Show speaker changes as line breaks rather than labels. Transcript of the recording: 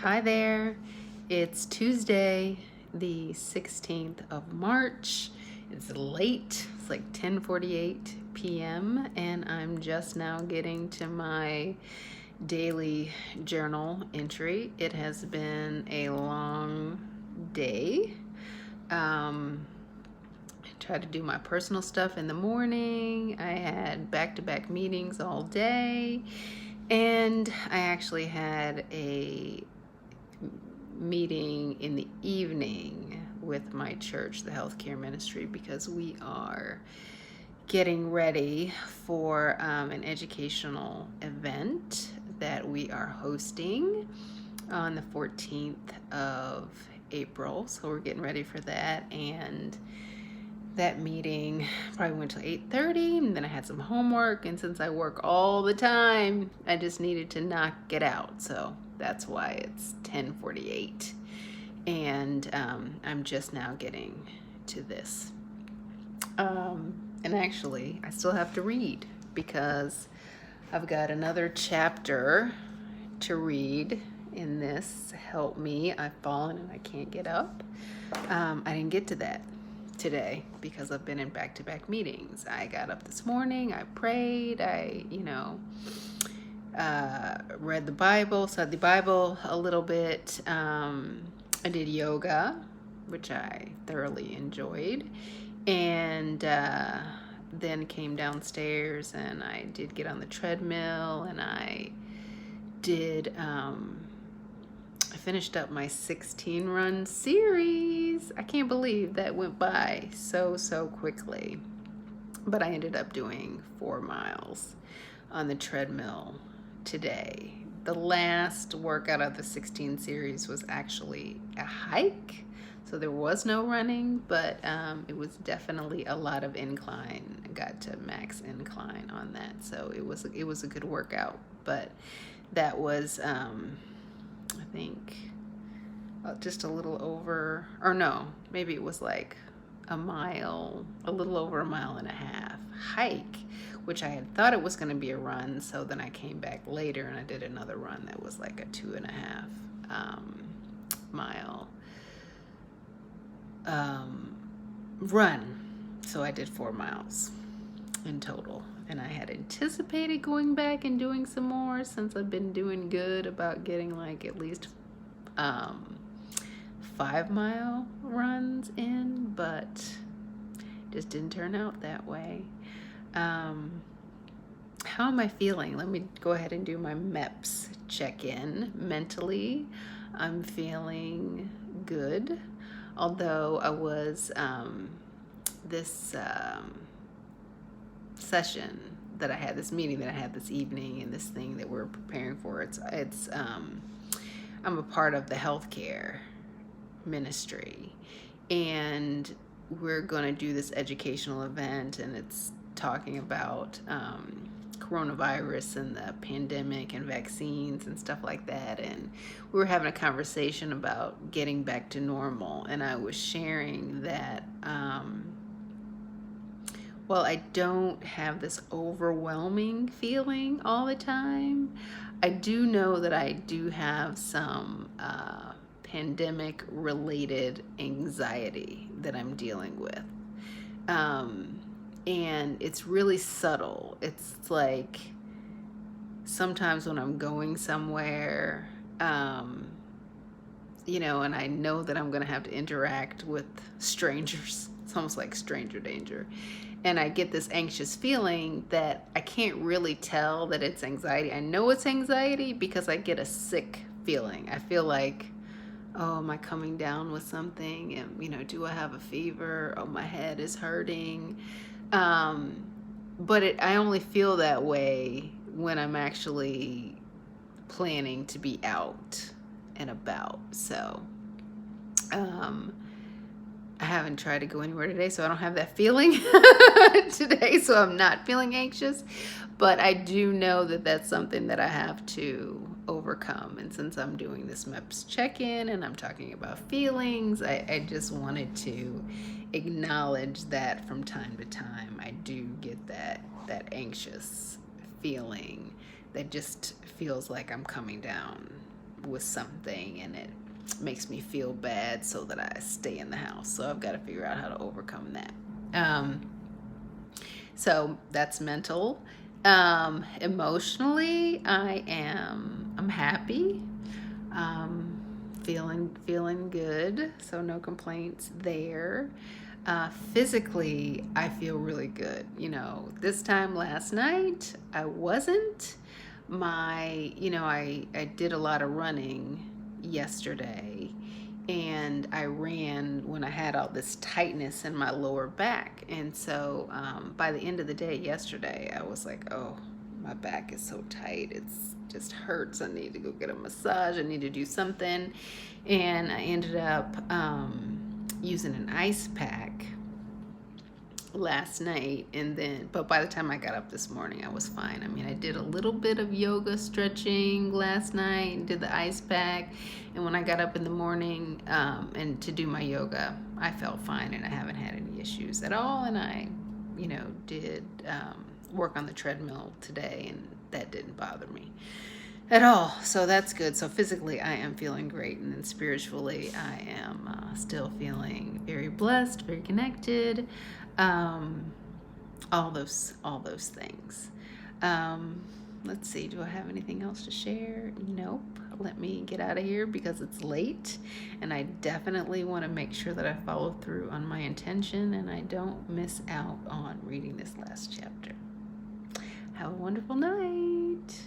Hi there. It's Tuesday, the 16th of March. It's late. It's like 10:48 p.m. and I'm just now getting to my daily journal entry. It has been a long day. I tried to do my personal stuff in the morning. I had back-to-back meetings all day. And I actually had a meeting in the evening with my church, the healthcare ministry, because we are getting ready for an educational event that we are hosting on the 14th of April. So we're getting ready for that, and that meeting probably went till 8:30, and then I had some homework, and since I work all the time, I just needed to knock it out. So that's why it's 10:48, and I'm just now getting to this. And actually, I still have to read because I've got another chapter to read in this. Help me, I've fallen and I can't get up. I didn't get to that today because I've been in back-to-back meetings. I got up this morning, I prayed, I read the Bible, studied the Bible a little bit. I did yoga, which I thoroughly enjoyed, and then came downstairs and I did get on the treadmill, and I did I finished up my 16 run series. I can't believe that went by so quickly. But I ended up doing 4 miles on the treadmill today. The last workout of the 16 series was actually a hike. So there was no running, but it was definitely a lot of incline. I got to max incline on that. So it was a good workout. But that was I think just a little over, or no, maybe it was like a little over a mile and a half hike, which I had thought it was going to be a run. So then I came back later and I did another run that was like a 2.5 mile run. So I did 4 miles in total. And I had anticipated going back and doing some more since I've been doing good about getting like at least 5-mile runs in, but just didn't turn out that way. How am I feeling? Let me go ahead and do my MEPS check-in. Mentally, I'm feeling good, although I was this session that I had, this meeting that I had this evening, and this thing that we're preparing for, it's I'm a part of the healthcare ministry, and we're going to do this educational event, and it's talking about coronavirus and the pandemic and vaccines and stuff like that. And we were having a conversation about getting back to normal, and I was sharing that while I don't have this overwhelming feeling all the time, I do know that I do have some pandemic related anxiety that I'm dealing with. And it's really subtle. It's like sometimes when I'm going somewhere, and I know that I'm going to have to interact with strangers. It's almost like stranger danger. And I get this anxious feeling that I can't really tell that it's anxiety. I know it's anxiety because I get a sick feeling. I feel like, oh, am I coming down with something? And, do I have a fever? Oh, my head is hurting. But I only feel that way when I'm actually planning to be out and about. So, I haven't tried to go anywhere today, so I don't have that feeling today, so I'm not feeling anxious. But I do know that that's something that I have to overcome. And since I'm doing this MEPS check-in and I'm talking about feelings, I just wanted to acknowledge that from time to time I do get that anxious feeling that just feels like I'm coming down with something and it makes me feel bad so that I stay in the house. So I've got to figure out how to overcome that. So that's mental. Emotionally, I'm happy. Feeling good. So no complaints there. Physically, I feel really good. This time last night, I wasn't. I did a lot of running yesterday, and I ran when I had all this tightness in my lower back. And so by the end of the day yesterday, I was like, oh, my back is so tight. It's just hurts. I need to go get a massage. I need to do something. And I ended up using an ice pack last night, but by the time I got up this morning, I was fine. I mean, I did a little bit of yoga stretching last night and did the ice pack, and when I got up in the morning and to do my yoga, I felt fine, and I haven't had any issues at all. And I did work on the treadmill today, and that didn't bother me at all. So that's good. So physically, I am feeling great, and then spiritually, I am still feeling very blessed, very connected. All those things. Let's see. Do I have anything else to share? Nope. Let me get out of here because it's late, and I definitely want to make sure that I follow through on my intention and I don't miss out on reading this last chapter. Have a wonderful night.